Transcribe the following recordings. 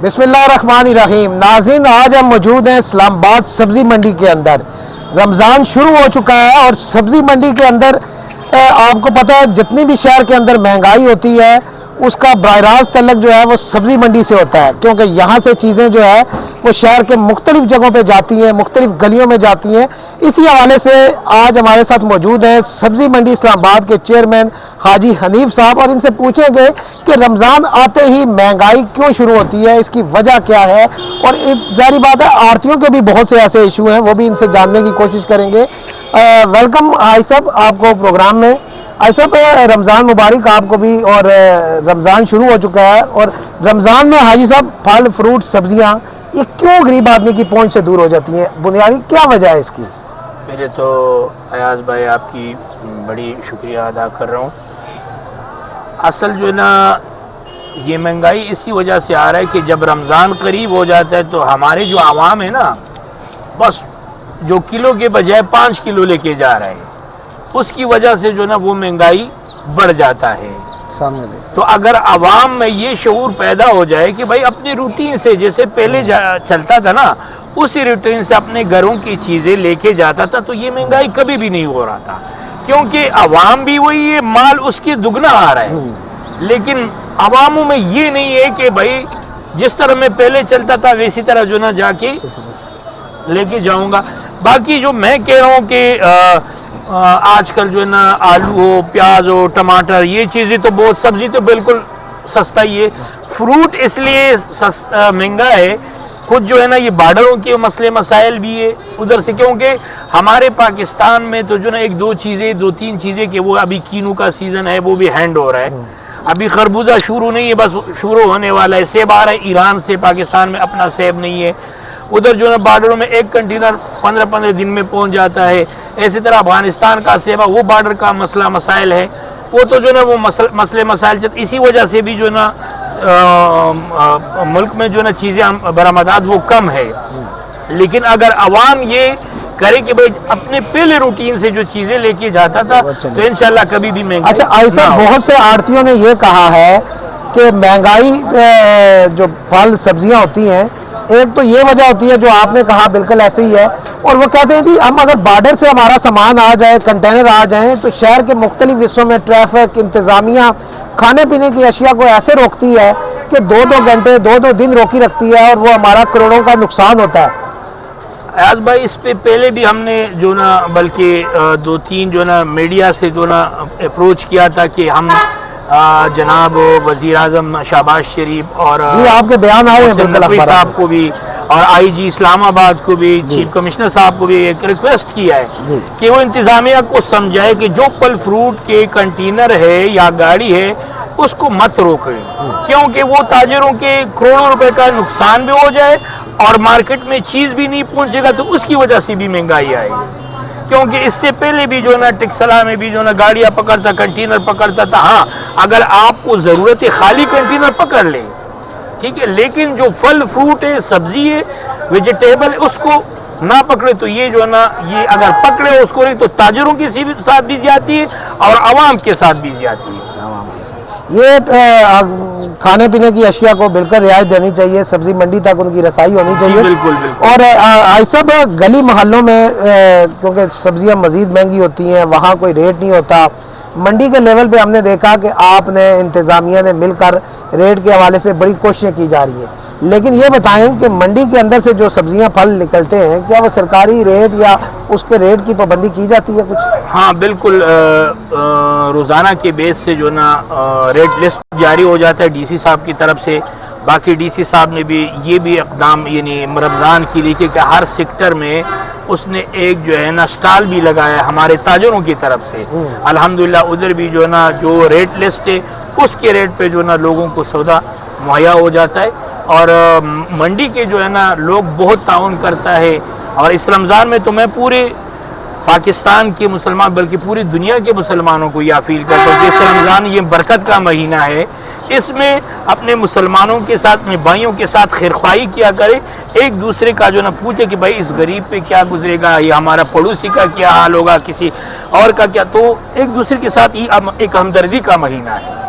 बिस्मिल्लाहिर्रहमानिर्रहीम। नाज़रीन, आज हम मौजूद हैं इस्लामाबाद सब्ज़ी मंडी के अंदर। रमज़ान शुरू हो चुका है और सब्ज़ी मंडी के अंदर आपको पता है जितनी भी शहर के अंदर महंगाई होती है उसका बराह रास्त तल्लुक़ जो है वो सब्ज़ी मंडी से होता है, क्योंकि यहाँ से चीज़ें जो है वो शहर के मुख्तलिफ़ जगहों पे जाती हैं, मुख्तलिफ़ गलियों में जाती हैं। इसी हवाले से आज हमारे साथ मौजूद हैं सब्ज़ी मंडी इस्लामाबाद के चेयरमैन हाजी हनीफ साहब, और इनसे पूछेंगे कि रमज़ान आते ही महंगाई क्यों शुरू होती है, इसकी वजह क्या है, और जारी बात है आड़तियों के भी बहुत से ऐसे इशू हैं, वो भी इनसे जानने की कोशिश करेंगे। वेलकम हाजी साहब आपको प्रोग्राम में। ऐसा पे रमज़ान मुबारक आपको भी, और रमज़ान शुरू हो चुका है, और रमज़ान में हाजी साहब फल फ्रूट सब्जियां ये क्यों गरीब आदमी की पहुंच से दूर हो जाती हैं, बुनियादी क्या वजह है इसकी? पहले तो अयाज भाई आपकी बड़ी शुक्रिया अदा कर रहा हूँ। असल जो है ना ये महंगाई इसी वजह से आ रहा है कि जब रमज़ान करीब हो जाता है तो हमारे जो आवाम है ना, बस जो किलो के बजाय 5 किलो लेके जा रहे हैं, उसकी वजह से जो ना वो महंगाई बढ़ जाता है सामने। तो अगर आवाम में ये शऊर पैदा हो जाए कि भाई अपनी रूटीन से जैसे पहले चलता था ना, उसी रूटीन से अपने घरों की चीज़ें लेके जाता था, तो ये महंगाई कभी भी नहीं हो रहा था, क्योंकि आवाम भी वही है, माल उसकी दुगना आ रहा है। लेकिन आवामों में ये नहीं है कि भाई जिस तरह मैं पहले चलता था वैसी तरह जो ना जाके लेके जाऊंगा। बाकी जो मैं कह रहा हूँ कि आजकल जो है ना आलू हो, प्याज हो, टमाटर, ये चीज़ें तो बहुत, सब्जी तो बिल्कुल सस्ता ही है। फ्रूट इसलिए महंगा है, खुद जो है ना ये बॉर्डरों के मसले मसाइल भी है उधर से, क्योंकि हमारे पाकिस्तान में तो जो ना एक दो तीन चीज़ें कि वो अभी कीनू का सीज़न है वो भी हैंड हो रहा है, अभी खरबूजा शुरू नहीं है, बस शुरू होने वाला है। सेब आ रहा है ईरान से, पाकिस्तान में अपना सेब नहीं है। उधर जो है बॉर्डरों में एक कंटेनर 15-15 दिन में पहुंच जाता है। इसी तरह अफगानिस्तान का सेब, वो बॉर्डर का मसला मसाइल है, वो तो जो ना वो मसले मसाइल चलते, इसी वजह से भी जो ना मुल्क में जो ना चीज़ें बरामदात वो कम है। लेकिन अगर आवाम ये करे कि भाई अपने पहले रूटीन से जो चीज़ें लेके जाता था तो इंशाल्लाह कभी भी महंगाई। अच्छा, ऐसा बहुत से आड़तियों ने ये कहा है कि महंगाई जो फल सब्जियां होती हैं, एक तो ये वजह होती है जो आपने कहा बिल्कुल ऐसे ही है, और वो कहते हैं कि हम अगर बॉर्डर से हमारा सामान आ जाए, कंटेनर आ जाए, तो शहर के मुख्तलिफ हिस्सों में ट्रैफिक इंतज़ामिया खाने पीने की अशिया को ऐसे रोकती है कि 2-2 घंटे 2-2 दिन रोकी रखती है, और वो हमारा करोड़ों का नुकसान होता है। आज भाई इस पे पहले भी हमने जो ना बल्कि 2-3 जो ना मीडिया से जो ना अप्रोच किया था कि हम जनाब वज़ीर आज़म शहबाज शरीफ और आपके बयान आए हैं नकवी साहब को भी, और आईजी इस्लामाबाद को भी, चीफ कमिश्नर साहब को भी एक रिक्वेस्ट किया है कि वो इंतज़ामिया को समझाए कि जो फल फ्रूट के कंटेनर है या गाड़ी है उसको मत रोकें, क्योंकि वो ताजिरों के करोड़ों रुपए का नुकसान भी हो जाए और मार्केट में चीज़ भी नहीं पहुंचेगा, तो उसकी वजह से भी महंगाई आएगी। क्योंकि इससे पहले भी जो ना टिक्सला में भी जो ना गाड़ियाँ पकड़ता, कंटेनर पकड़ता था। हाँ, अगर आपको ज़रूरत है खाली कंटेनर पकड़ ले, ठीक है, लेकिन जो फल फ्रूट है, सब्जी है, वेजिटेबल, उसको ना पकड़े। तो ये जो ना ये अगर पकड़े उसको नहीं तो ताजरों के साथ भी जाती है और आवाम के साथ भी जाती है। ये खाने पीने की अशिया को बिल्कुल रियायत देनी चाहिए, सब्जी मंडी तक उनकी रसाई होनी चाहिए। बिल्कुल बिल्कुल। और ऐसा गली मोहल्लों में क्योंकि सब्जियां मज़ीद महंगी होती हैं, वहाँ कोई रेट नहीं होता। मंडी के लेवल पे हमने देखा कि आपने इंतज़ामिया ने मिलकर रेट के हवाले से बड़ी कोशिशें की जा रही हैं, लेकिन ये बताएं कि मंडी के अंदर से जो सब्जियां फल निकलते हैं, क्या वो सरकारी रेट या उसके रेट की पाबंदी की जाती है कुछ? हाँ बिल्कुल, रोज़ाना के बेस से जो ना रेट लिस्ट जारी हो जाता है डीसी साहब की तरफ से। बाकी डीसी साहब ने भी ये भी इक़दाम यानी रमज़ान की लिखे कि हर सेक्टर में उसने एक जो है ना स्टॉल भी लगाया हमारे ताजरों की तरफ से। अल्हम्दुलिल्लाह उधर भी जो है ना जो रेट लिस्ट है उसके रेट पे जो ना लोगों को सौदा मुहैया हो जाता है, और मंडी के जो है ना लोग बहुत ताउन करता है। और इस रमज़ान में तो मैं पूरे पाकिस्तान के मुसलमान बल्कि पूरी दुनिया के मुसलमानों को यह अपील करता हूँ कि इस रमज़ान ये बरकत का महीना है, इसमें अपने मुसलमानों के साथ, अपने भाइयों के साथ खैरख्वाही किया करे, एक दूसरे का जो ना पूछे कि भाई इस गरीब पे क्या गुजरेगा, या हमारा पड़ोसी का क्या हाल होगा, किसी और का क्या, तो एक दूसरे के साथ ही एक हमदर्दी का महीना है।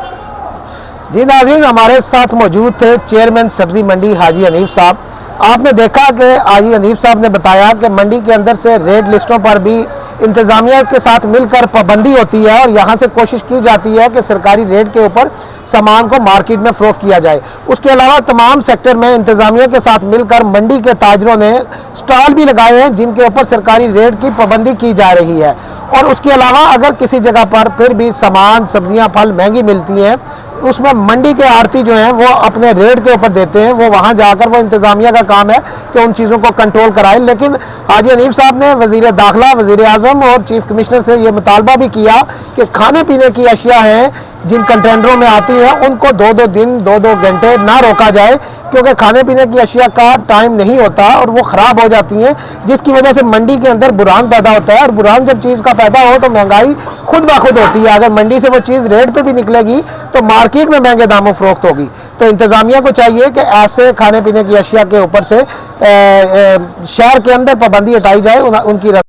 जी नाज़रीन, हमारे साथ मौजूद थे चेयरमैन सब्जी मंडी हाजी हनीफ साहब। आपने देखा कि हाजी हनीफ साहब ने बताया कि मंडी के अंदर से रेट लिस्टों पर भी इंतज़ामिया के साथ मिलकर पाबंदी होती है और यहाँ से कोशिश की जाती है कि सरकारी रेट के ऊपर सामान को मार्केट में फ़रोख्त किया जाए। उसके अलावा तमाम सेक्टर में इंतज़ामिया के साथ मिलकर मंडी के ताजरों ने स्टॉल भी लगाए हैं जिनके ऊपर सरकारी रेट की पाबंदी की जा रही है। और उसके अलावा अगर किसी जगह पर फिर भी सामान सब्जियां फल महंगी मिलती हैं, उसमें मंडी के आड़ती जो हैं वो अपने रेट के ऊपर देते हैं, वो वहाँ जाकर वो इंतज़ामिया का काम है कि उन चीज़ों को कंट्रोल कराए। लेकिन हाजी हनीफ साहब ने वज़ीर दाखिला, वज़ीर आज़म और चीफ कमिश्नर से ये मुतालबा भी किया कि खाने पीने की अशिया हैं जिन कंटेनरों में आती हैं उनको 2-2 दिन 2-2 घंटे ना रोका जाए, क्योंकि खाने पीने की अशिया का टाइम नहीं होता और वो ख़राब हो जाती हैं, जिसकी वजह से मंडी के अंदर बुरान पैदा होता है। और बुरान जब चीज़ का पैदा हो तो महंगाई खुद ब खुद होती है। अगर मंडी से वो चीज़ रेट पे भी निकलेगी तो मार्केट में महंगे दामों फ़रोख्त होगी। तो इंतज़ामिया को चाहिए कि ऐसे खाने पीने की अशिया के ऊपर से शहर के अंदर पाबंदी हटाई जाए, उनकी